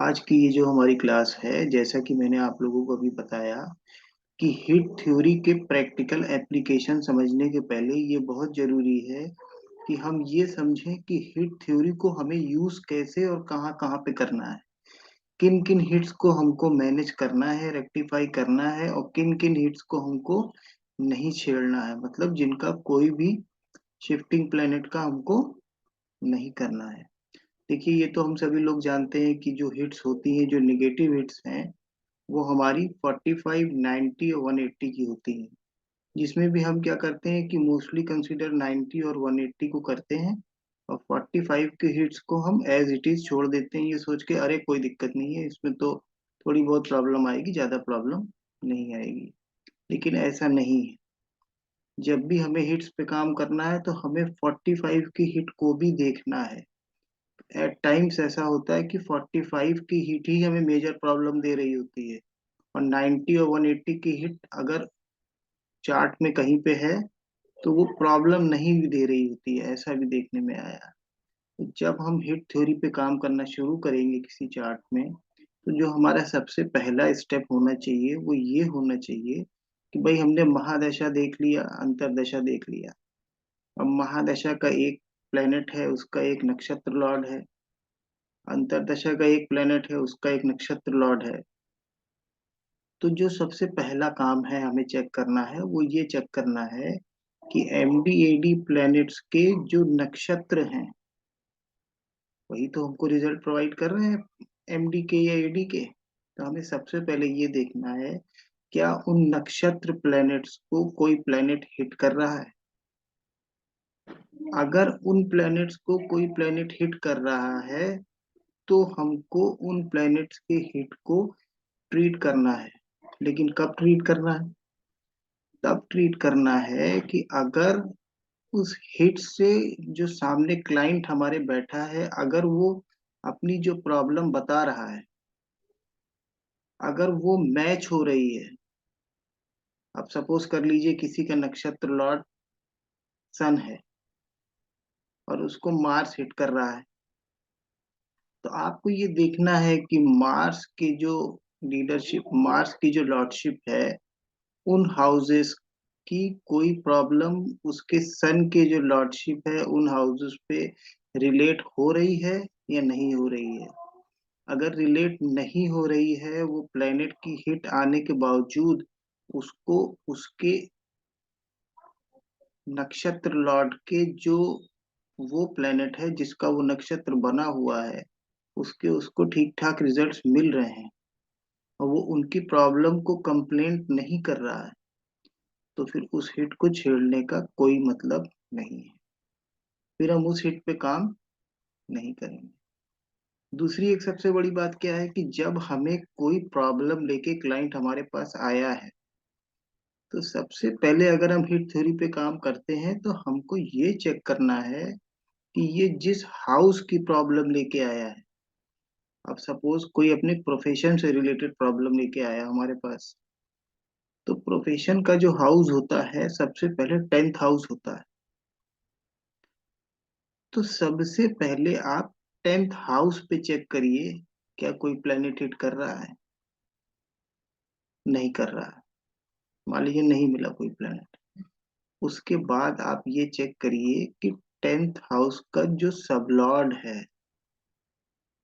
आज की ये जो हमारी क्लास है, जैसा कि मैंने आप लोगों को अभी बताया कि हिट थ्योरी के प्रैक्टिकल एप्लीकेशन समझने के पहले ये बहुत ज़रूरी है कि हम ये समझें कि हिट थ्योरी को हमें यूज़ कैसे और कहाँ-कहाँ पे करना है। किन-किन हिट्स को हमको मैनेज करना है, रेक्टिफ़ाई करना है और किन-किन हिट्स को हमको नहीं छेड़ना है। मतलब जिनका कोई भी शिफ्टिंग प्लैनेट का हमको नहीं करना है। देखिए, ये तो हम सभी लोग जानते हैं कि जो हिट्स होती हैं, जो नेगेटिव हिट्स हैं, वो हमारी 45, 90 और 180 की होती हैं। जिसमें भी हम क्या करते हैं कि मोस्टली कंसीडर 90 और 180 को करते हैं और 45 के हिट्स को हम एज़ इट इज़ छोड़ देते हैं, ये सोच के अरे कोई दिक्कत नहीं है, इसमें तो थोड़ी बहुत प्रॉब्लम आएगी, ज़्यादा प्रॉब्लम नहीं आएगी। लेकिन ऐसा नहीं है। जब भी हमें हिट्स पे काम करना है, तो हमें 45 की हिट को भी देखना है। एट टाइम्स ऐसा होता है कि 45 की हिट ही हमें मेजर प्रॉब्लम दे रही होती है और 90 और 180 की हिट अगर चार्ट में कहीं पे है तो वो प्रॉब्लम नहीं भी दे रही होती है, ऐसा भी देखने में आया है। तो जब हम हिट थ्योरी पे काम करना शुरू करेंगे किसी चार्ट में, तो जो हमारा सबसे पहला स्टेप होना चाहिए वो ये होना चाहिए कि भाई हमने महादशा देख लिया, अंतरदशा देख लिया। अब महादशा का एक प्लेनेट है, उसका एक नक्षत्र लॉर्ड है। अंतरदशा का एक प्लेनेट है, उसका एक नक्षत्र लॉर्ड है। तो जो सबसे पहला काम है हमें चेक करना है, वो ये चेक करना है कि एमडी-एडी प्लैनेट्स के जो नक्षत्र हैं, वही तो हमको रिजल्ट प्रोवाइड कर रहे हैं एमडी के या एडी के। तो हमें सबसे पहले ये देखना है, क्या उन नक्षत्र प्लैनेट्स को कोई प्लैनेट हिट कर रहा है? अगर उन प्लैनेट्स को कोई प्लैनेट हिट कर रहा है, तो हमको उन प्लैनेट्स के हिट को ट्रीट करना है। लेकिन कब ट्रीट करना है? तब ट्रीट करना है कि अगर उस हिट से जो सामने क्लाइंट हमारे बैठा है, अगर वो अपनी जो प्रॉब्लम बता रहा है, अगर वो मैच हो रही है। अब सपोज कर लीजिए किसी का नक्षत्र लॉर्ड सन है और उसको मार्स हिट कर रहा है, तो आपको ये देखना है कि मार्स की जो लीडरशिप, मार्स की जो लॉर्डशिप है, उन हाउसेस की कोई प्रॉब्लम उसके सन के जो लॉर्डशिप है उन हाउसेस पे रिलेट हो रही है या नहीं हो रही है। अगर रिलेट नहीं हो रही है, वो प्लेनेट की हिट आने के बावजूद उसको उसके नक्षत्र लॉर्ड के जो वो प्लेनेट है जिसका वो नक्षत्र बना हुआ है, उसके उसको ठीक ठाक रिजल्ट्स मिल रहे हैं और वो उनकी प्रॉब्लम को कंप्लेंट नहीं कर रहा है, तो फिर उस हिट को छेड़ने का कोई मतलब नहीं है। फिर हम उस हिट पे काम नहीं करेंगे। दूसरी एक सबसे बड़ी बात क्या है कि जब हमें कोई प्रॉब्लम लेके क्लाइंट हमारे पास आया है, तो सबसे पहले अगर हम हिट थ्योरी पे काम करते हैं तो हमको ये चेक करना है कि ये जिस हाउस की प्रॉब्लम लेके आया है। अब सपोज कोई अपने प्रोफेशन से रिलेटेड प्रॉब्लम लेके आया हमारे पास, तो प्रोफेशन का जो हाउस होता है सबसे पहले 10th हाउस होता है। तो सबसे पहले आप 10th हाउस पे चेक करिए, क्या कोई प्लेनेट हिट कर रहा है? नहीं कर रहा है। मान लीजिए नहीं मिला कोई प्लेनेट। उसके बाद आप ये चेक करिए कि 10th हाउस का जो सबलॉर्ड है,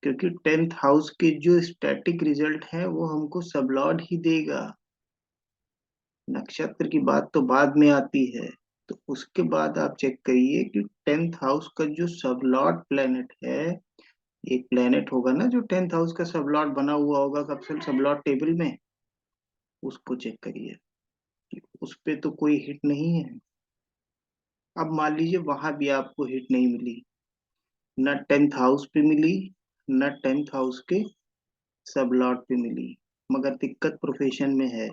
क्योंकि 10th हाउस के जो स्टैटिक रिजल्ट है वो हमको सबलॉर्ड ही देगा। नक्षत्र की बात तो बाद में आती है। तो उसके बाद आप चेक करिए कि 10th हाउस का जो सबलॉर्ड प्लेनेट है, एक प्लेनेट होगा ना जो 10th हाउस का सबलॉर्ड बना हुआ होगा कब सबलॉर्ड टेबल में, उसको चेक करिए कि उस पे तो कोई हिट नहीं है। अब मान लीजिए वहां भी आपको हिट नहीं मिली, न 10th हाउस पे मिली, न 10th हाउस के सब लॉट पे मिली, मगर दिक्कत प्रोफेशन में है।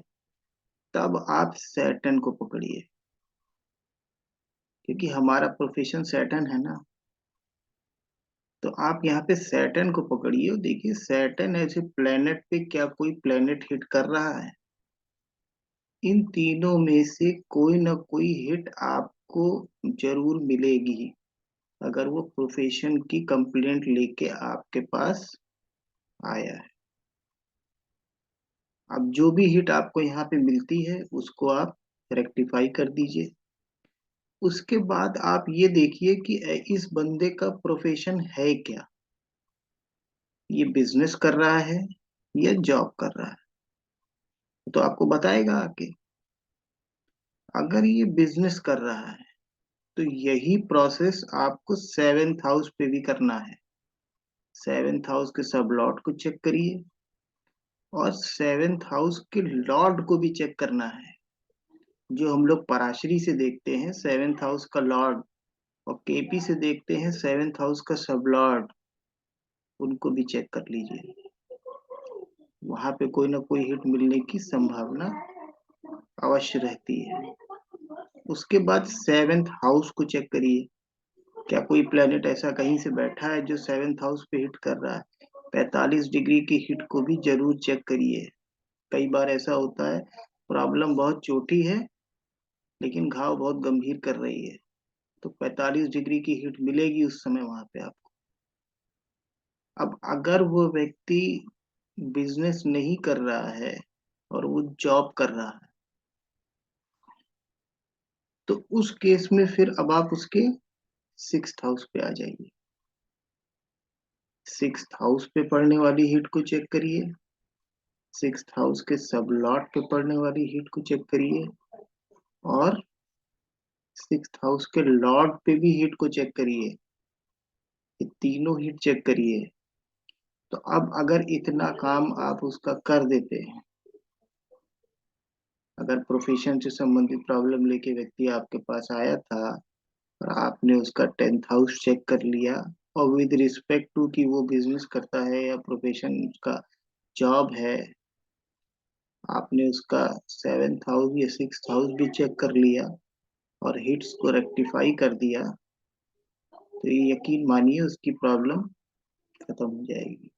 तब आप सैटर्न को पकड़िए, क्योंकि हमारा प्रोफेशन सैटर्न है ना। तो आप यहाँ पे सैटर्न को पकड़िए और देखिए सैटर्न ऐसे प्लेनेट पे क्या कोई प्लेनेट हिट कर रहा है? इन तीनों में से कोई ना कोई हिट आपको जरूर मिलेगी, अगर वो प्रोफेशन की कंप्लेंट लेके आपके पास आया है। अब जो भी हिट आपको यहाँ पे मिलती है उसको आप रेक्टिफाई कर दीजिए। उसके बाद आप ये देखिए कि इस बंदे का प्रोफेशन है क्या, ये बिजनेस कर रहा है या जॉब कर रहा है, तो आपको बताएगा आके। अगर ये बिजनेस कर रहा है तो यही प्रोसेस आपको सेवेंथ हाउस पे भी करना है। सेवेंथ हाउस के सब लॉर्ड को चेक करिए और सेवेंथ हाउस के लॉर्ड को भी चेक करना है। जो हम लोग पराशरी से देखते हैं सेवेंथ हाउस का लॉर्ड, और केपी से देखते हैं सेवेंथ हाउस का सब लॉर्ड, उनको भी चेक कर लीजिए। वहां पे कोई ना कोई हिट मिलने की संभावना अवश्य रहती है। उसके बाद सेवेंथ हाउस को चेक करिए, क्या कोई प्लेनेट ऐसा कहीं से बैठा है जो सेवेंथ हाउस पे हिट कर रहा है। 45 डिग्री की हिट को भी जरूर चेक करिए। कई बार ऐसा होता है प्रॉब्लम बहुत छोटी है लेकिन घाव बहुत गंभीर कर रही है, तो 45 डिग्री की हिट मिलेगी उस समय वहां पे आपको। अब अगर वो व्यक्ति बिजनेस नहीं कर रहा है और वो जॉब कर रहा है, तो उस केस में फिर अब आप उसके सिक्स्थ हाउस पे आ जाइए। सिक्स्थ हाउस पे पड़ने वाली हिट को चेक करिए, सिक्स्थ हाउस के सब लॉट पे पड़ने वाली हिट को चेक करिए, और सिक्स्थ हाउस के लॉर्ड पे भी हिट को चेक करिए। ये तीनों हिट चेक करिए। तो अब अगर इतना काम आप उसका कर देते हैं, अगर प्रोफेशन से संबंधित प्रॉब्लम लेके व्यक्ति आपके पास आया था और आपने उसका टेंथ हाउस चेक कर लिया, और विद रिस्पेक्ट टू कि वो बिजनेस करता है या प्रोफेशन उसका जॉब है, आपने उसका सेवेंथ हाउस या सिक्स्थ हाउस भी चेक कर लिया और हिट्स को रेक्टिफाई कर दिया, तो ये यकीन मानिए उसकी प्रॉब्लम खत्म हो जाएगी।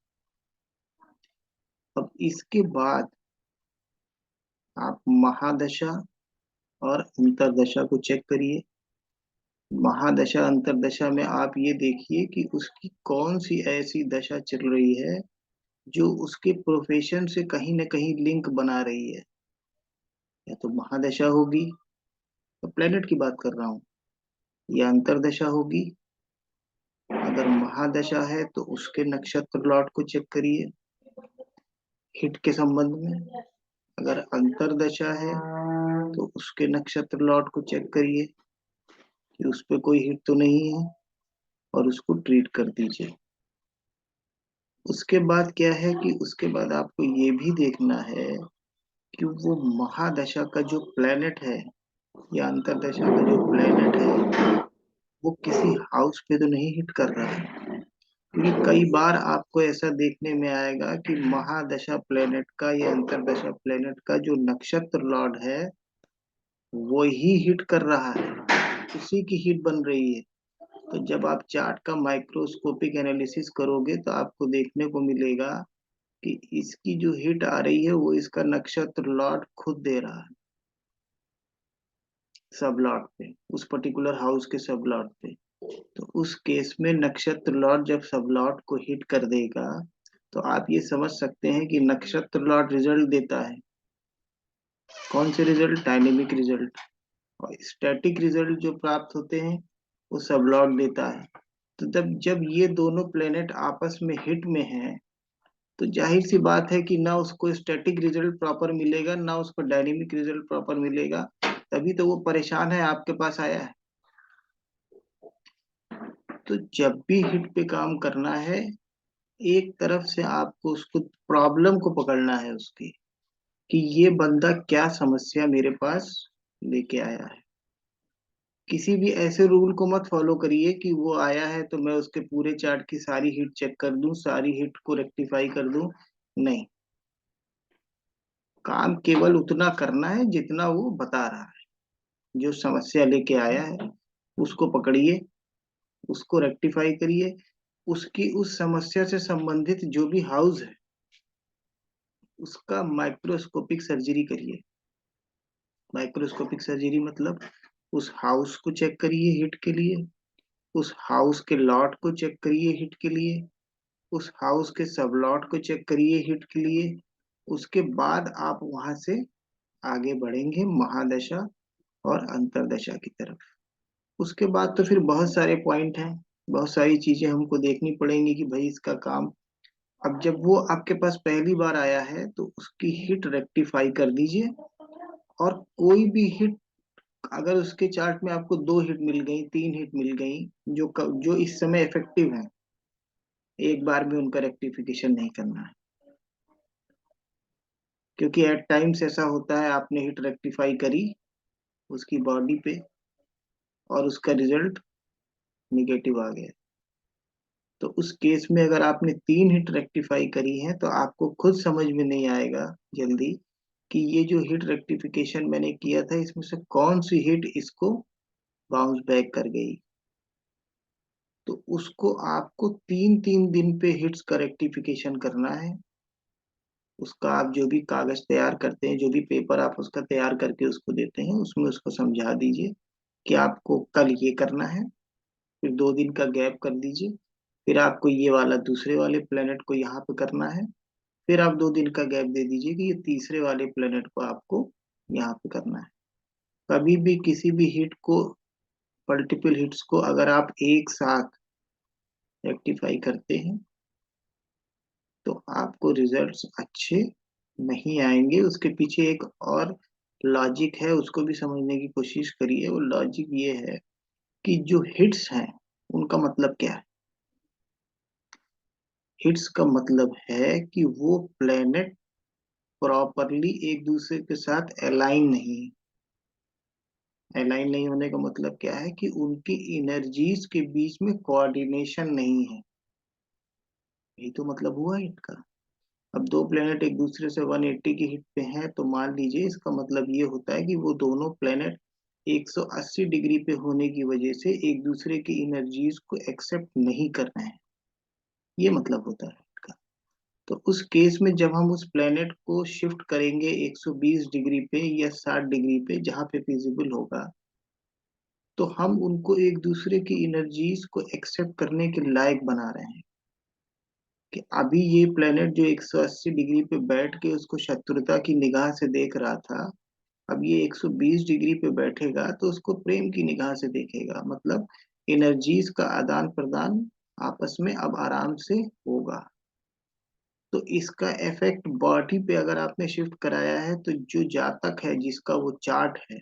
अब इसके बाद आप महादशा और अंतरदशा को चेक करिए। महादशा अंतरदशा में आप ये देखिए कि उसकी कौन सी ऐसी दशा चल रही है जो उसके प्रोफेशन से कहीं ना कहीं लिंक बना रही है। या तो महादशा होगी, तो प्लेनेट की बात कर रहा हूँ, या अंतरदशा होगी। अगर महादशा है तो उसके नक्षत्र लॉट को चेक करिए हिट के संबंध में। अगर अंतरदशा है तो उसके नक्षत्र लॉट को चेक करिए कि उस पे कोई हिट तो नहीं है, और उसको ट्रीट कर दीजिए। उसके बाद क्या है कि उसके बाद आपको ये भी देखना है कि वो महादशा का जो प्लेनेट है या अंतरदशा का जो प्लेनेट है वो किसी हाउस पे तो नहीं हिट कर रहा है। क्योंकि कई बार आपको ऐसा देखने में आएगा कि महादशा प्लेनेट का या अंतरदशा प्लेनेट का जो नक्षत्र लॉर्ड है वो ही हिट कर रहा है, उसी की हिट बन रही है। तो जब आप चार्ट का माइक्रोस्कोपिक एनालिसिस करोगे तो आपको देखने को मिलेगा कि इसकी जो हिट आ रही है वो इसका नक्षत्र लॉर्ड खुद दे रहा है सब लॉर्ड पे, उस पर्टिकुलर हाउस के सब लॉर्ड पे। तो उस केस में नक्षत्र लॉर्ड जब सब लॉर्ड को हिट कर देगा तो आप ये समझ सकते हैं कि नक्षत्र लॉर्ड रिजल्ट देता है। कौन से रिजल्ट? Dynamic result. और स्टैटिक रिजल्ट जो प्राप्त होते हैं वो सब लॉर्ड देता है। तो जब जब ये दोनों प्लेनेट आपस में हिट में हैं तो जाहिर सी बात है कि ना उसको स्टैटिक रिजल्ट प्रॉपर मिलेगा ना उसको डायनेमिक रिजल्ट प्रॉपर मिलेगा, तभी तो वो परेशान है आपके पास आया है। तो जब भी हिट पे काम करना है एक तरफ से आपको उसको प्रॉब्लम को पकड़ना है उसकी, कि ये बंदा क्या समस्या मेरे पास लेके आया है। किसी भी ऐसे रूल को मत फॉलो करिए कि वो आया है तो मैं उसके पूरे चार्ट की सारी हिट चेक कर दूं, सारी हिट को रेक्टिफाई कर दूं। नहीं, काम केवल उतना करना है जितना वो बता रहा है। जो समस्या लेके आया है उसको पकड़िए, उसको रेक्टिफाई करिए। उसकी उस समस्या से संबंधित जो भी हाउस है उसका माइक्रोस्कोपिक सर्जरी करिए। माइक्रोस्कोपिक सर्जरी मतलब उस हाउस को चेक करिए हिट के लिए, उस हाउस के लॉट को चेक करिए हिट के लिए, उस हाउस के सबलॉट को चेक करिए हिट के लिए। उसके बाद आप वहां से आगे बढ़ेंगे महादशा और अंतरदशा की तरफ। उसके बाद तो फिर बहुत सारे पॉइंट हैं, बहुत सारी चीजें हमको देखनी पड़ेंगी कि भाई इसका काम। अब जब वो आपके पास पहली बार आया है तो उसकी हिट रेक्टिफाई कर दीजिए। और कोई भी हिट, अगर उसके चार्ट में आपको 2 हिट मिल गई, 3 हिट मिल गई, जो इस समय इफेक्टिव है, एक बार में उनका रेक्टिफिकेशन नहीं करना है। क्योंकि एट टाइम्स ऐसा होता है, आपने हिट रेक्टिफाई करी उसकी बॉडी पे और उसका रिजल्ट निगेटिव आ गया। तो उस केस में अगर आपने 3 हिट रेक्टिफाई करी है तो आपको खुद समझ में नहीं आएगा जल्दी कि ये जो हिट रेक्टिफिकेशन मैंने किया था इसमें से कौन सी हिट इसको बाउंस बैक कर गई। तो उसको आपको 3-3 दिन पे हिट्स का रेक्टिफिकेशन करना है। उसका आप जो भी कागज तैयार करते हैं, जो भी पेपर आप उसका तैयार करके उसको देते हैं, उसमें उसको समझा दीजिए कि आपको कल ये करना है। फिर 2 दिन का गैप कर दीजिए। फिर आपको ये वाला दूसरे वाले प्लेनेट को यहाँ पे करना है। फिर आप 2 दिन का गैप दे दीजिए कि ये तीसरे वाले प्लेनेट को आपको यहाँ पे करना है। कभी भी किसी भी हिट को, मल्टीपल हिट्स को अगर आप एक साथ रेक्टिफाई करते हैं तो आपको रिजल्ट्स अच्छे नहीं आएंगे। उसके पीछे एक और लॉजिक है, उसको भी समझने की कोशिश करिए। वो लॉजिक ये है कि जो हिट्स हैं उनका मतलब क्या है। हिट्स का मतलब है कि वो प्लेनेट प्रॉपरली एक दूसरे के साथ अलाइन नहीं है। अलाइन नहीं होने का मतलब क्या है कि उनकी एनर्जीज के बीच में कोऑर्डिनेशन नहीं है। यही तो मतलब हुआ हिट का। अब 2 प्लेनेट एक दूसरे से 180 की हिट पे हैं तो मान लीजिए इसका मतलब ये होता है कि वो दोनों प्लेनेट 180 डिग्री पे होने की वजह से एक दूसरे की एनर्जीज को एक्सेप्ट नहीं कर रहे हैं। ये मतलब होता है हिट का। तो उस केस में जब हम उस प्लेनेट को शिफ्ट करेंगे 120 डिग्री पे या 60 डिग्री पे, जहाँ पे फिजिबल होगा, तो हम उनको एक दूसरे की एनर्जीज को एक्सेप्ट करने के लायक बना रहे हैं। कि अभी ये प्लेनेट जो 180 डिग्री पे बैठ के उसको शत्रुता की निगाह से देख रहा था, अब ये 120 डिग्री पे बैठेगा तो उसको प्रेम की निगाह से देखेगा। मतलब एनर्जीज का आदान प्रदान आपस में अब आराम से होगा। तो इसका इफेक्ट बॉडी पे अगर आपने शिफ्ट कराया है तो जो जातक है जिसका वो चार्ट है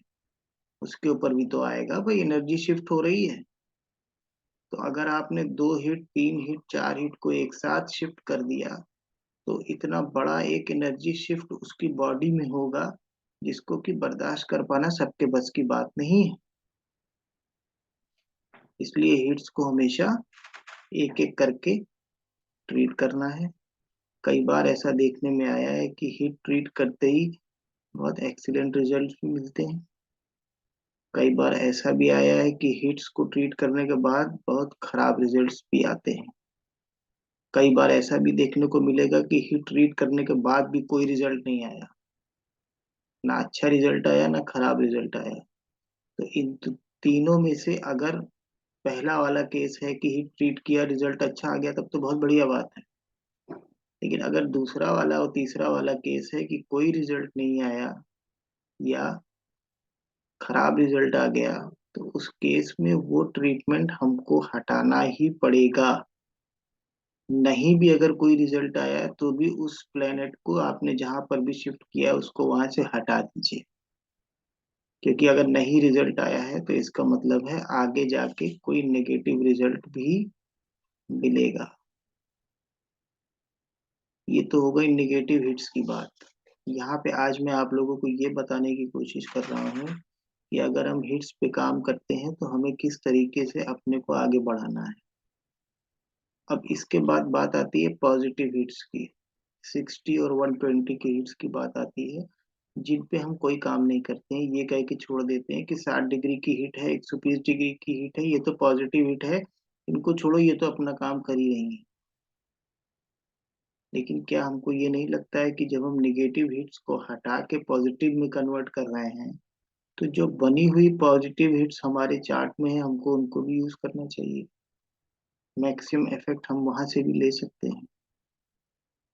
उसके ऊपर भी तो आएगा, भाई एनर्जी शिफ्ट हो रही है। तो अगर आपने 2 हिट, 3 हिट, 4 हिट को एक साथ शिफ्ट कर दिया तो इतना बड़ा एक एनर्जी शिफ्ट उसकी बॉडी में होगा जिसको कि बर्दाश्त कर पाना सबके बस की बात नहीं है। इसलिए हिट्स को हमेशा एक एक करके ट्रीट करना है। कई बार ऐसा देखने में आया है कि हिट ट्रीट करते ही बहुत एक्सीलेंट रिजल्ट भी मिलते हैं। कई बार ऐसा भी आया है कि हिट्स को ट्रीट करने के बाद बहुत खराब रिजल्ट्स भी आते हैं। कई बार ऐसा भी देखने को मिलेगा कि हिट ट्रीट करने के बाद भी कोई रिजल्ट नहीं आया, ना अच्छा रिजल्ट आया ना खराब रिजल्ट आया। तो तीनों में से अगर पहला वाला केस है कि हिट ट्रीट किया, रिजल्ट अच्छा आ गया, तब तो बहुत बढ़िया बात है। लेकिन अगर दूसरा वाला और तीसरा वाला केस है कि कोई रिजल्ट नहीं आया या खराब रिजल्ट आ गया, तो उस केस में वो ट्रीटमेंट हमको हटाना ही पड़ेगा। नहीं भी अगर कोई रिजल्ट आया तो भी उस प्लेनेट को आपने जहां पर भी शिफ्ट किया है उसको वहां से हटा दीजिए। क्योंकि अगर नहीं रिजल्ट आया है तो इसका मतलब है आगे जाके कोई नेगेटिव रिजल्ट भी मिलेगा। ये तो हो गई नेगेटिव हिट्स की बात। यहाँ पे आज मैं आप लोगों को ये बताने की कोशिश कर रहा हूँ कि अगर हम हिट्स पे काम करते हैं तो हमें किस तरीके से अपने को आगे बढ़ाना है। अब इसके बाद बात आती है पॉजिटिव हिट्स की। 60 और 120 की हिट्स की बात आती है, जिन पे हम कोई काम नहीं करते हैं। ये कह के छोड़ देते हैं कि 60 डिग्री की हिट है, 120 डिग्री की हिट है, ये तो पॉजिटिव हिट है, इनको छोड़ो, ये तो अपना काम कर ही रही है। लेकिन क्या हमको ये नहीं लगता है कि जब हम निगेटिव हिट्स को हटा के पॉजिटिव में कन्वर्ट कर रहे हैं तो जो बनी हुई पॉजिटिव हिट्स हमारे चार्ट में है हमको उनको भी यूज करना चाहिए। मैक्सिमम इफेक्ट हम वहां से भी ले सकते हैं।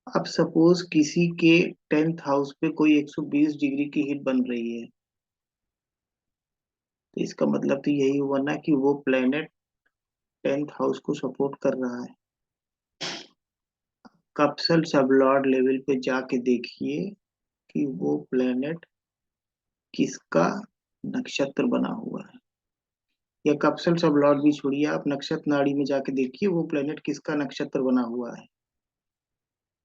अब सपोज किसी के 10th हाउस पे कोई 120 डिग्री की हीट बन रही है, तो इसका मतलब तो यही हुआ ना कि वो प्लेनेट 10th हाउस को सपोर्ट कर रहा है। कप्सल सबलॉर्ड लेवल पे जाके देखिए कि वो प्लेनेट किसका नक्षत्र बना हुआ है। या कप्सल सबलॉर्ड भी छोड़िए, आप नक्षत्र नाड़ी में जाके देखिए वो प्लेनेट किसका नक्षत्र बना हुआ है।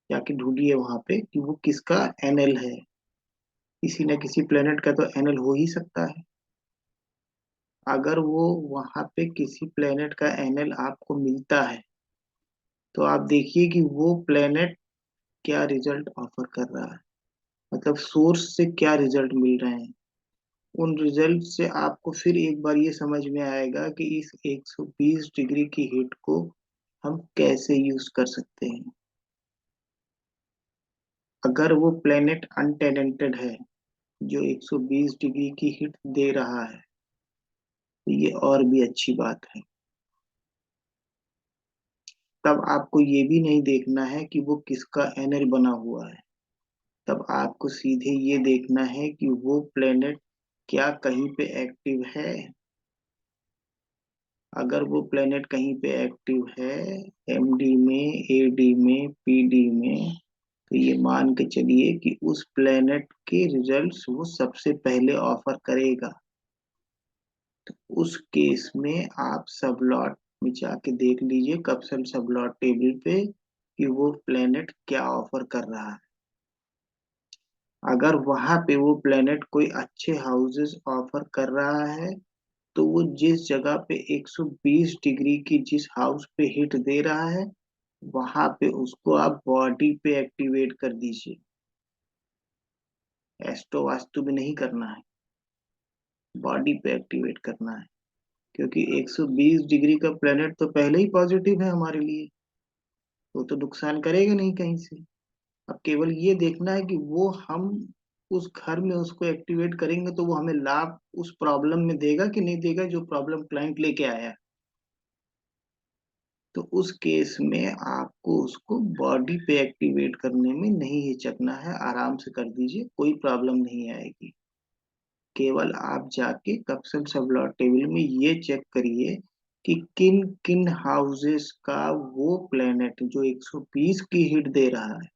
जाके ढूंढिए वहां पे कि वो किसका एनएल है। किसी न किसी प्लेनेट का तो एनएल हो ही सकता है। अगर वो वहां पे किसी प्लेनेट का एनएल आपको मिलता है, तो आप देखिए कि वो प्लेनेट क्या रिजल्ट ऑफर कर रहा है, मतलब सोर्स से क्या रिजल्ट मिल रहे हैं। उन रिजल्ट से आपको फिर एक बार ये समझ में आएगा कि इस 120 डिग्री की हीट को हम कैसे यूज कर सकते हैं। अगर वो प्लेनेट अनटेलेंटेड है जो 120 डिग्री की हीट दे रहा है, तो ये और भी अच्छी बात है। तब आपको ये भी नहीं देखना है कि वो किसका एनएल बना हुआ है। तब आपको सीधे ये देखना है कि वो प्लेनेट क्या कहीं पे एक्टिव है। अगर वो प्लेनेट कहीं पे एक्टिव है, एमडी में, एडी में, पीडी में, तो ये मान के चलिए कि उस प्लेनेट के रिजल्ट्स वो सबसे पहले ऑफर करेगा। उस केस में आप सब लॉट में जाके देख लीजिए कप्सल सब लॉट टेबल पे कि वो प्लेनेट क्या ऑफर कर रहा है। अगर वहां पे वो प्लेनेट कोई अच्छे हाउसेस ऑफर कर रहा है, तो वो जिस जगह पे 120 डिग्री की जिस हाउस पे हिट दे रहा है, वहां पे उसको आप बॉडी पे एक्टिवेट कर दीजिए। एस्ट्रो वास्तु में नहीं करना है, बॉडी पे एक्टिवेट करना है। क्योंकि 120 डिग्री का प्लेनेट तो पहले ही पॉजिटिव है हमारे लिए, वो तो नुकसान करेगा नहीं कहीं से। अब केवल ये देखना है कि वो हम उस घर में उसको एक्टिवेट करेंगे तो वो हमें लाभ उस प्रॉब्लम में देगा कि नहीं देगा जो प्रॉब्लम क्लाइंट लेके आया। तो उस केस में आपको उसको बॉडी पे एक्टिवेट करने में नहीं हिचकना है, आराम से कर दीजिए, कोई प्रॉब्लम नहीं आएगी। केवल आप जाके कप्सल सबलॉट टेबल में ये चेक करिए कि किन किन हाउसेस का वो प्लेनेट जो 120 की हिट दे रहा है,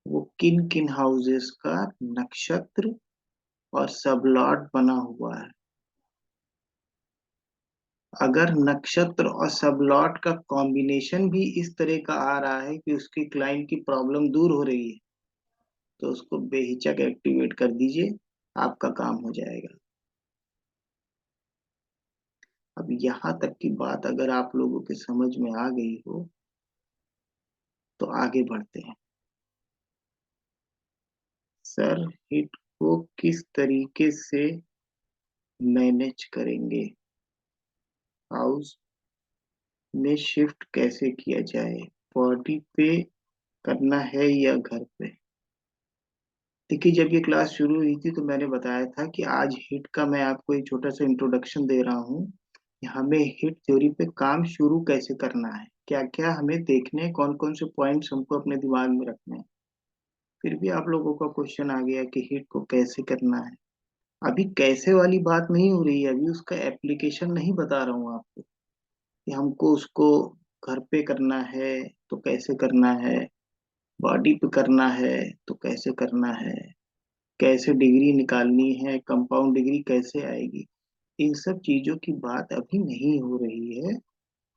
वो किन किन हाउसेस का नक्षत्र और सबलॉट बना हुआ है। अगर नक्षत्र और सबलॉट का कॉम्बिनेशन भी इस तरह का आ रहा है कि उसकी क्लाइंट की प्रॉब्लम दूर हो रही है, तो उसको बेहिचक एक्टिवेट कर दीजिए, आपका काम हो जाएगा। अब यहाँ तक की बात अगर आप लोगों के समझ में आ गई हो, तो आगे बढ़ते हैं। सर, हिट को किस तरीके से मैनेज करेंगे, हाउस में शिफ्ट कैसे किया जाए, बॉडी पे करना है या घर पे। देखिए, जब ये क्लास शुरू हुई थी तो मैंने बताया था कि आज हिट का मैं आपको एक छोटा सा इंट्रोडक्शन दे रहा हूँ कि हमें हिट थ्योरी पे काम शुरू कैसे करना है, क्या क्या हमें देखने हैं, कौन कौन से पॉइंट्स हमको अपने दिमाग में रखने हैं। फिर भी आप लोगों का क्वेश्चन आ गया कि हिट को कैसे करना है। अभी कैसे वाली बात नहीं हो रही है, अभी उसका एप्लीकेशन नहीं बता रहा हूँ आपको कि हमको उसको घर पे करना है तो कैसे करना है, बॉडी पे करना है तो कैसे करना है, कैसे डिग्री निकालनी है, कंपाउंड डिग्री कैसे आएगी। इन सब चीजों की बात अभी नहीं हो रही है।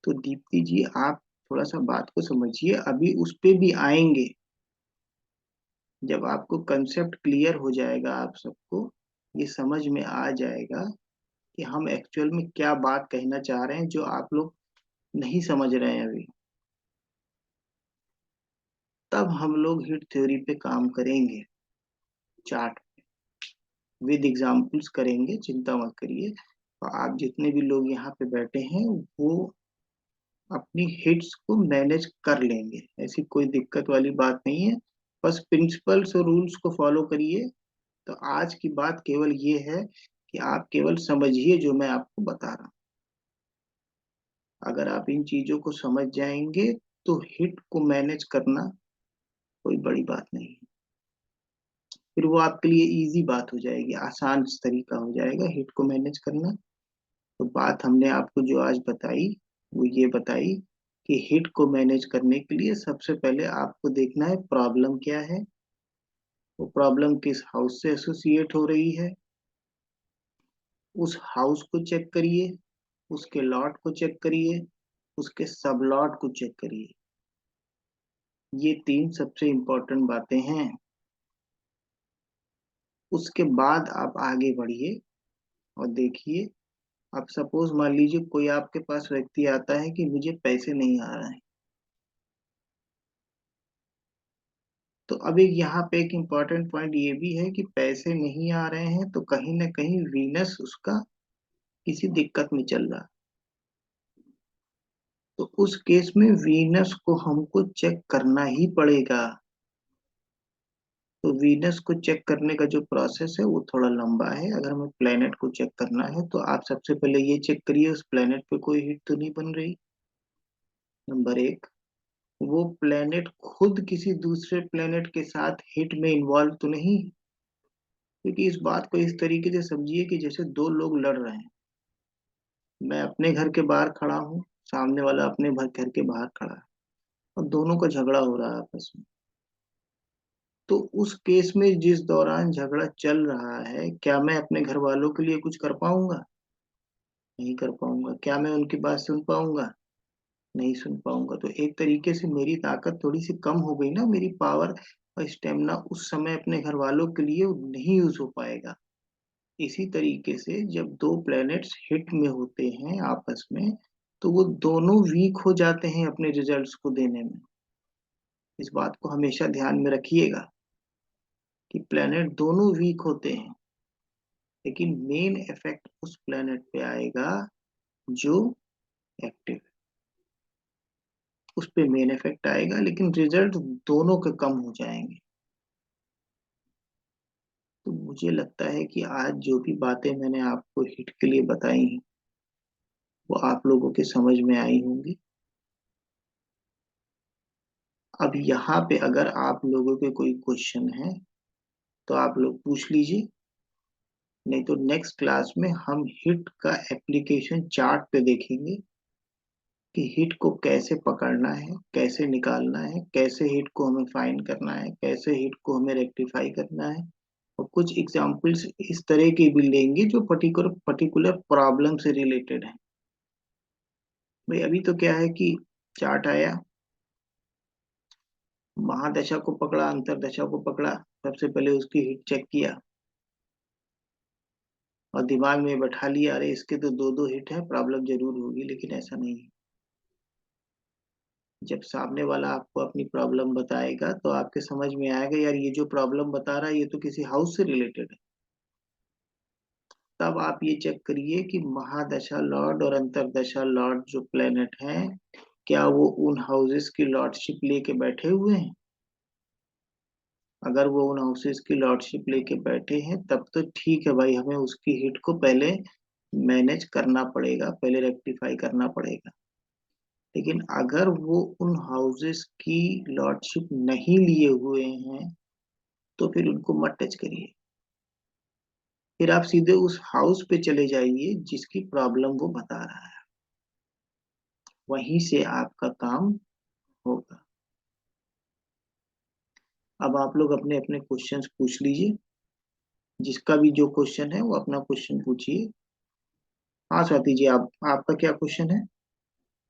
तो दीप्ति जी, आप थोड़ा सा बात को समझिए, अभी उस पे भी आएंगे। जब आपको कंसेप्ट क्लियर हो जाएगा, आप सबको ये समझ में आ जाएगा कि हम एक्चुअल में क्या बात कहना चाह रहे हैं जो आप लोग नहीं समझ रहे हैं अभी, तब हम लोग हिट थ्योरी पे काम करेंगे, चार्ट विद एग्जाम्पल्स करेंगे, चिंता मत करिए। और आप जितने भी लोग यहाँ पे बैठे हैं वो अपनी हिट्स को मैनेज कर लेंगे, ऐसी कोई दिक्कत वाली बात नहीं है। बस प्रिंसिपल्स और रूल्स को फॉलो करिए। तो आज की बात केवल ये है कि आप केवल समझिए जो मैं आपको बता रहा हूँ। अगर आप इन चीजों को समझ जाएंगे तो हिट को मैनेज करना कोई बड़ी बात नहीं है। फिर वो आपके लिए इजी बात हो जाएगी, आसान तरीका हो जाएगा हिट को मैनेज करना। तो बात हमने आपको जो आज बताई वो ये बताई कि हिट को मैनेज करने के लिए सबसे पहले आपको देखना है प्रॉब्लम क्या है, वो प्रॉब्लम किस हाउस से एसोसिएट हो रही है, उस हाउस को चेक करिए, उसके लॉट को चेक करिए, उसके सब लॉट को चेक करिए। ये तीन सबसे इम्पोर्टेंट बातें हैं। उसके बाद आप आगे बढ़िए और देखिए। अब सपोज मान लीजिए कोई आपके पास व्यक्ति आता है कि मुझे पैसे नहीं आ रहे हैं, तो अब एक यहाँ पे एक इम्पॉर्टेंट पॉइंट ये भी है कि पैसे नहीं आ रहे हैं तो कहीं ना कहीं वीनस उसका किसी दिक्कत में चल रहा है। तो उस केस में वीनस को हमको चेक करना ही पड़ेगा। तो वीनस को चेक करने का जो प्रोसेस है वो थोड़ा लंबा है। अगर हमें प्लेनेट को चेक करना है तो आप सबसे पहले ये चेक करिए उस प्लेनेट पे कोई हिट तो नहीं बन रही, नंबर एक। वो प्लेनेट खुद किसी दूसरे प्लेनेट के साथ हिट में इन्वॉल्व तो नहीं, क्योंकि इस बात को इस तरीके से समझिए कि जैसे दो लोग लड़ रहे हैं। मैं अपने घर के बाहर खड़ा हूँ, सामने वाला अपने घर के बाहर खड़ा है, और दोनों का झगड़ा हो रहा है आपस में। तो उस केस में जिस दौरान झगड़ा चल रहा है, क्या मैं अपने घर वालों के लिए कुछ कर पाऊंगा? नहीं कर पाऊंगा। क्या मैं उनकी बात सुन पाऊंगा? नहीं सुन पाऊंगा। तो एक तरीके से मेरी ताकत थोड़ी सी कम हो गई ना, मेरी पावर और स्टेमिना उस समय अपने घर वालों के लिए नहीं यूज हो पाएगा। इसी तरीके से जब दो प्लैनेट्स हिट में होते हैं आपस में, तो वो दोनों वीक हो जाते हैं अपने रिजल्ट्स को देने में। इस बात को हमेशा ध्यान में रखिएगा कि प्लैनेट दोनों वीक होते हैं, लेकिन मेन इफेक्ट उस प्लैनेट पे आएगा जो एक्टिव, उस पे मेन इफेक्ट आएगा, लेकिन रिजल्ट दोनों के कम हो जाएंगे। तो मुझे लगता है कि आज जो भी बातें मैंने आपको हिट के लिए बताई हैं वो आप लोगों के समझ में आई होंगी। अब यहाँ पे अगर आप लोगों के कोई क्वेश्चन है तो आप लोग पूछ लीजिए, नहीं तो नेक्स्ट क्लास में हम हिट का एप्लीकेशन चार्ट पे देखेंगे कि हिट को कैसे पकड़ना है, कैसे निकालना है, कैसे हिट को हमें फाइंड करना है, कैसे हिट को हमें रेक्टिफाई करना है। और कुछ एग्जांपल्स इस तरह के भी लेंगे जो पर्टिकुलर पर्टिकुलर प्रॉब्लम से रिलेटेड है। भाई अभी तो क्या है कि चार्ट आया, महादशा को पकड़ा, अंतरदशा को पकड़ा, सबसे पहले उसकी हिट चेक किया और दिमाग में बैठा लिया अरे इसके तो दो दो हिट है, प्रॉब्लम जरूर होगी। लेकिन ऐसा नहीं है। जब सामने वाला आपको अपनी प्रॉब्लम बताएगा तो आपके समझ में आएगा यार ये जो प्रॉब्लम बता रहा है ये तो किसी हाउस से रिलेटेड है। तब आप ये चेक करिए कि महादशा लॉर्ड और अंतरदशा लॉर्ड जो प्लेनेट हैं, क्या वो उन हाउसेस की लॉर्डशिप लेके बैठे हुए हैं। अगर वो उन हाउसेस की लॉर्डशिप लेके बैठे हैं तब तो ठीक है भाई, हमें उसकी हिट को पहले मैनेज करना पड़ेगा, पहले रेक्टिफाई करना पड़ेगा। लेकिन अगर वो उन हाउसेस की लॉर्डशिप नहीं लिए हुए हैं तो फिर उनको मत टच करिए। फिर आप सीधे उस हाउस पे चले जाइए जिसकी प्रॉब्लम वो बता रहा है, वहीं से आपका काम होगा। अब आप लोग अपने अपने क्वेश्चंस पूछ लीजिए। जिसका भी जो क्वेश्चन है वो अपना क्वेश्चन पूछिए। हाँ स्वाति जी, आप आपका क्या क्वेश्चन है?